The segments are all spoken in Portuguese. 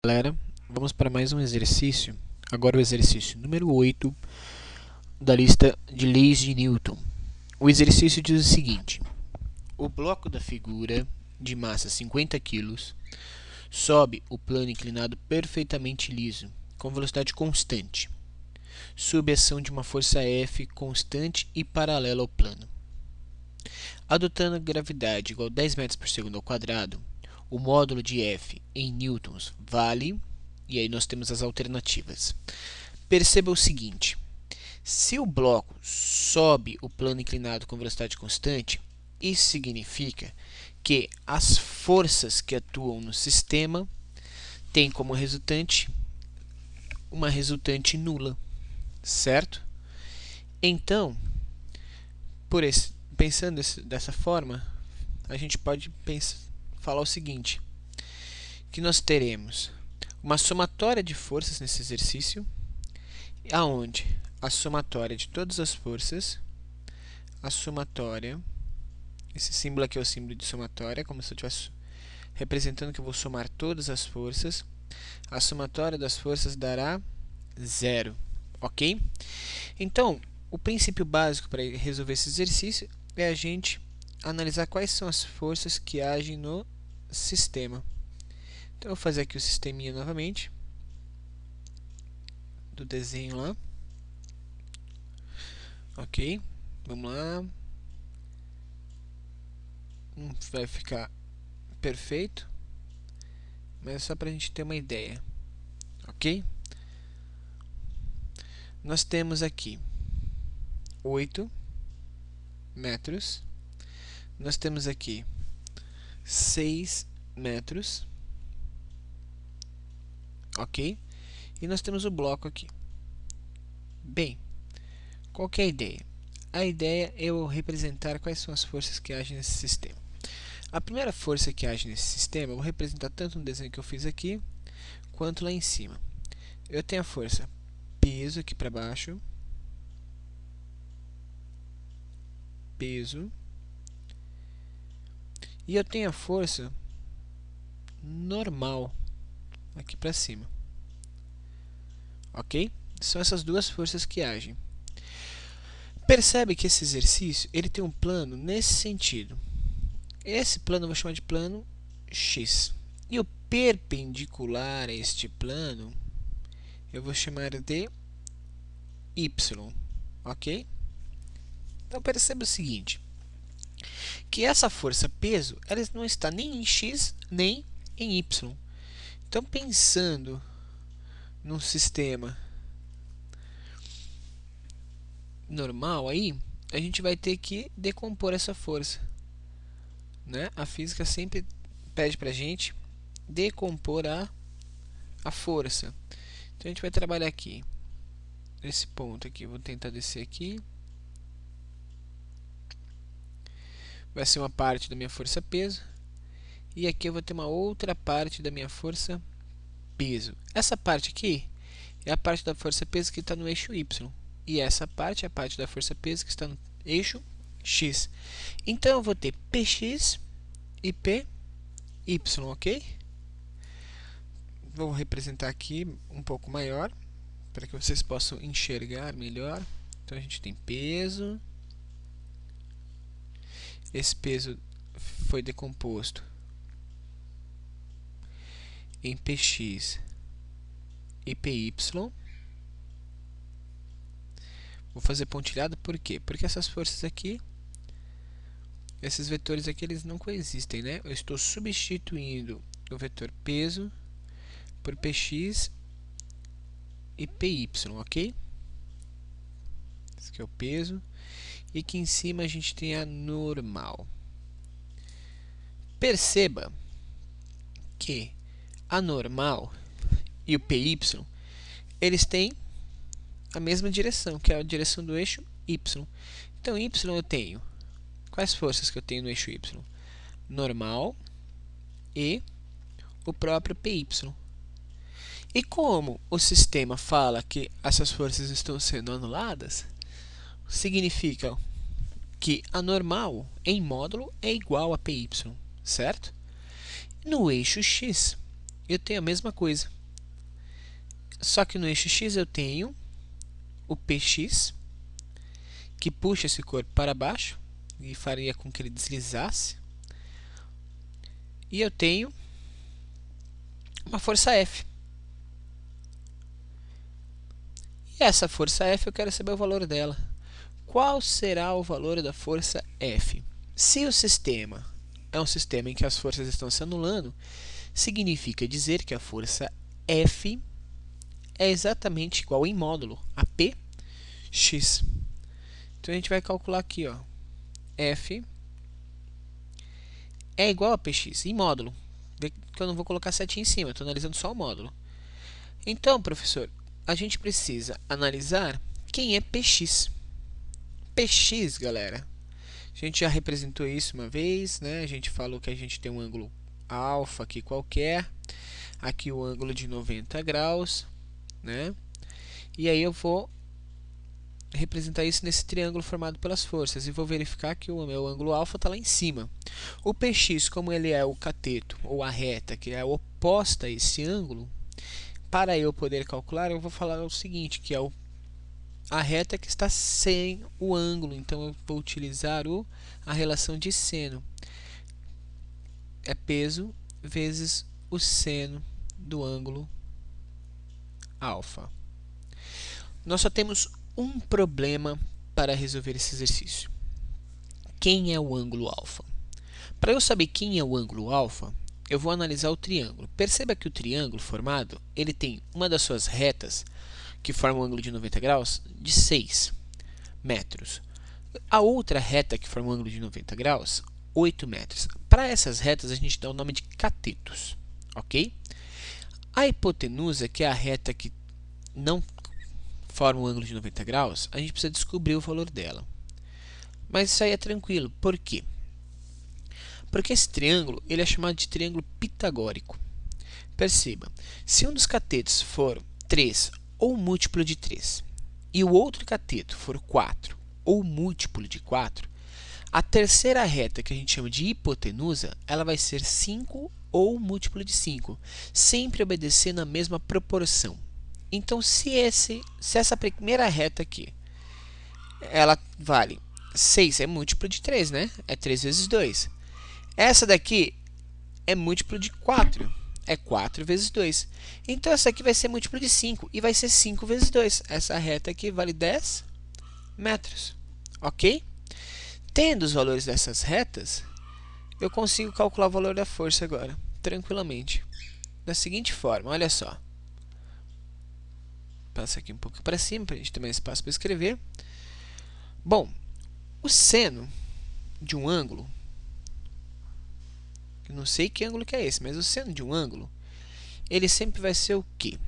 Galera, vamos para mais um exercício. Agora o exercício número 8 da lista de leis de Newton. O exercício diz o seguinte: o bloco da figura de massa 50 kg sobe o plano inclinado perfeitamente liso, com velocidade constante, sob a ação de uma força F constante e paralela ao plano. Adotando gravidade igual a 10 metros por segundo ao quadrado, o módulo de F em newtons vale, e aí nós temos as alternativas. Perceba o seguinte: se o bloco sobe o plano inclinado com velocidade constante, isso significa que as forças que atuam no sistema têm como resultante uma resultante nula, certo? Então, pensando dessa forma, a gente pode falar o seguinte, que nós teremos uma somatória de forças nesse exercício, aonde a somatória de todas as forças, a somatória, esse símbolo aqui é o símbolo de somatória, como se eu estivesse representando que eu vou somar todas as forças, a somatória das forças dará 0, ok? Então, o princípio básico para resolver esse exercício é a gente analisar quais são as forças que agem no sistema. Então, eu vou fazer aqui o sisteminha novamente, do desenho lá. Ok, vamos lá. Não vai ficar perfeito, mas é só para a gente ter uma ideia. Ok? Nós temos aqui 8 metros. Nós temos aqui 6 metros. Ok? E nós temos o bloco aqui. Bem, qual que é a ideia? A ideia é eu representar quais são as forças que agem nesse sistema. A primeira força que age nesse sistema, eu vou representar tanto no desenho que eu fiz aqui, quanto lá em cima. Eu tenho a força peso aqui para baixo, peso, e eu tenho a força normal aqui para cima. Ok? São essas duas forças que agem. Percebe que esse exercício ele tem um plano nesse sentido. Esse plano eu vou chamar de plano X. E o perpendicular a este plano eu vou chamar de Y. Ok? Então perceba o seguinte, que essa força peso ela não está nem em X nem em Y. Então, pensando num sistema normal aí, a gente vai ter que decompor essa força, né? A física sempre pede pra gente decompor a força. Então a gente vai trabalhar aqui nesse ponto aqui, vou tentar descer aqui. Vai ser uma parte da minha força peso, e aqui eu vou ter uma outra parte da minha força peso. Essa parte aqui é a parte da força peso que está no eixo Y, e essa parte é a parte da força peso que está no eixo X. Então eu vou ter Px e Py, ok? Vou representar aqui um pouco maior, para que vocês possam enxergar melhor. Então a gente tem peso, esse peso foi decomposto em Px e Py. Vou fazer pontilhado por quê? Porque essas forças aqui, esses vetores aqui, eles não coexistem, né? Eu estou substituindo o vetor peso por Px e Py, ok? Esse aqui é o peso. E aqui em cima a gente tem a normal. Perceba que a normal e o Py, eles têm a mesma direção, que é a direção do eixo Y. Então, Y eu tenho, quais forças que eu tenho no eixo Y? Normal e o próprio Py. E como o sistema fala que essas forças estão sendo anuladas, significa que a normal em módulo é igual a Py, certo? No eixo X, eu tenho a mesma coisa. Só que no eixo X eu tenho o PX, que puxa esse corpo para baixo e faria com que ele deslizasse. E eu tenho uma força F. E essa força F eu quero saber o valor dela. Qual será o valor da força F? Se o sistema é um sistema em que as forças estão se anulando, significa dizer que a força F é exatamente igual em módulo a Px. Então a gente vai calcular aqui, ó, F é igual a Px em módulo. Vê que eu não vou colocar setinha em cima, estou analisando só o módulo. Então, professor, a gente precisa analisar quem é Px. Px, galera, a gente já representou isso uma vez, né? A gente falou que a gente tem um ângulo alfa aqui qualquer, aqui o ângulo de 90 graus, né? E aí eu vou representar isso nesse triângulo formado pelas forças e vou verificar que o meu ângulo alfa está lá em cima. O Px, como ele é o cateto ou a reta que é oposta a esse ângulo, para eu poder calcular eu vou falar o seguinte, que é a reta que está sem o ângulo, então eu vou utilizar a relação de seno, é peso vezes o seno do ângulo alfa. Nós só temos um problema para resolver esse exercício. Quem é o ângulo alfa? Para eu saber quem é o ângulo alfa, eu vou analisar o triângulo. Perceba que o triângulo formado, ele tem uma das suas retas, que forma um ângulo de 90 graus, de 6 metros. A outra reta que forma um ângulo de 90 graus, 8 metros. Para essas retas, a gente dá o nome de catetos, ok? A hipotenusa, que é a reta que não forma um ângulo de 90 graus, a gente precisa descobrir o valor dela. Mas isso aí é tranquilo. Por quê? Porque esse triângulo ele é chamado de triângulo pitagórico. Perceba, se um dos catetos for 3 ou múltiplo de 3 e o outro cateto for 4 ou múltiplo de 4, a terceira reta, que a gente chama de hipotenusa, ela vai ser 5 ou múltiplo de 5, sempre obedecendo a mesma proporção. Então, se essa primeira reta aqui, ela vale 6, é múltiplo de 3, né? É 3 vezes 2. Essa daqui é múltiplo de 4, é 4 vezes 2. Então, essa aqui vai ser múltiplo de 5 e vai ser 5 vezes 2. Essa reta aqui vale 10 metros, ok? Tendo os valores dessas retas, eu consigo calcular o valor da força agora, tranquilamente. Da seguinte forma, olha só. Passa aqui um pouco para cima, para a gente ter mais espaço para escrever. Bom, o seno de um ângulo, eu não sei que ângulo que é esse, mas o seno de um ângulo, ele sempre vai ser o quê?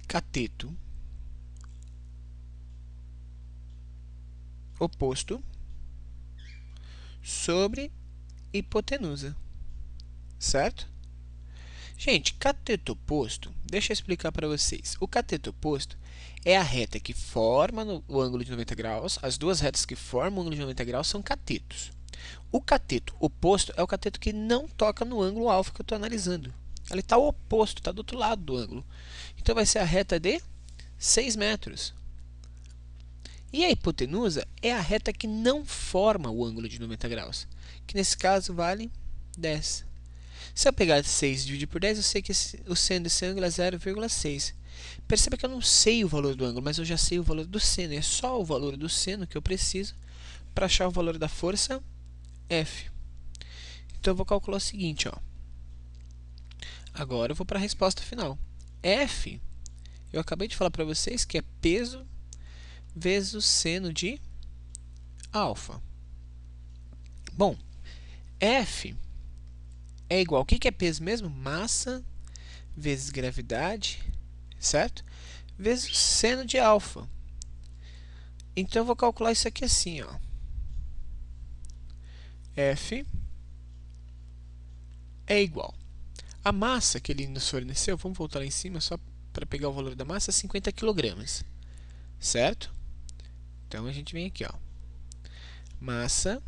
Cateto oposto sobre hipotenusa, certo? Gente, cateto oposto, deixa eu explicar para vocês. O cateto oposto é a reta que forma o ângulo de 90 graus. As duas retas que formam o ângulo de 90 graus são catetos. O cateto oposto é o cateto que não toca no ângulo alfa que eu estou analisando. Ele está oposto, está do outro lado do ângulo. Então, vai ser a reta de 6 metros. E a hipotenusa é a reta que não forma o ângulo de 90 graus, que nesse caso vale 10. Se eu pegar 6 e dividir por 10, eu sei que o seno desse ângulo é 0,6. Perceba que eu não sei o valor do ângulo, mas eu já sei o valor do seno. É só o valor do seno que eu preciso para achar o valor da força F. Então, eu vou calcular o seguinte, ó. Agora eu vou para a resposta final. F, eu acabei de falar para vocês que é peso vezes o seno de alfa. Bom, F é igual, o que é peso mesmo? Massa vezes gravidade, certo? Vezes o seno de alfa. Então, eu vou calcular isso aqui assim, ó. F é igual. A massa que ele nos forneceu, vamos voltar lá em cima só para pegar o valor da massa, 50 kg, certo? Então, a gente vem aqui, ó. Massa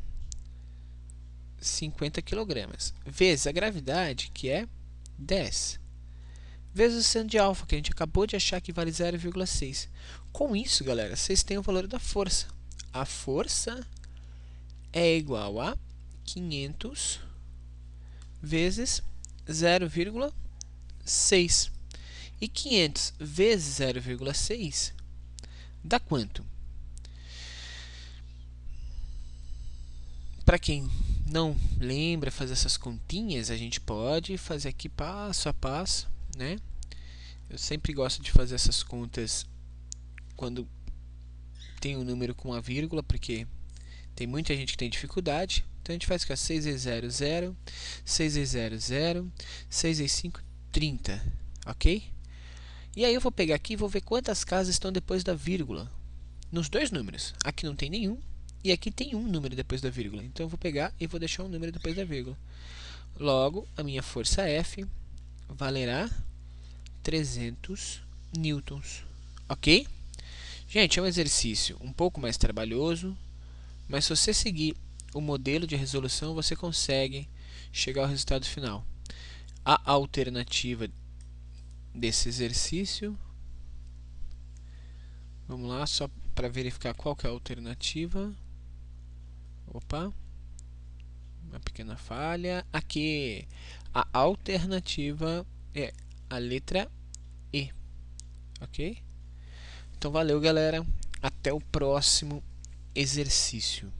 50 kg, vezes a gravidade, que é 10. Vezes o seno de alfa, que a gente acabou de achar que vale 0,6. Com isso, galera, vocês têm o valor da força. A força é igual a 500 vezes 0,6. E 500 vezes 0,6 dá quanto? Para quem não lembra fazer essas continhas, a gente pode fazer aqui passo a passo, né? Eu sempre gosto de fazer essas contas quando tem um número com uma vírgula, porque tem muita gente que tem dificuldade. Então a gente faz aqui, ó, 6 vezes 0, 0, 6 vezes 0, 0, 6 vezes 5, 30, ok? E aí eu vou pegar aqui e vou ver quantas casas estão depois da vírgula. Nos dois números. Aqui não tem nenhum e aqui tem um número depois da vírgula. Então eu vou pegar e vou deixar um número depois da vírgula. Logo, a minha força F valerá 300 newtons. Ok? Gente, é um exercício um pouco mais trabalhoso, mas se você seguir o modelo de resolução, você consegue chegar ao resultado final. A alternativa desse exercício, vamos lá, só para verificar qual que é a alternativa. Opa, uma pequena falha. Aqui, a alternativa é a letra E, ok? Então valeu, galera, até o próximo exercício.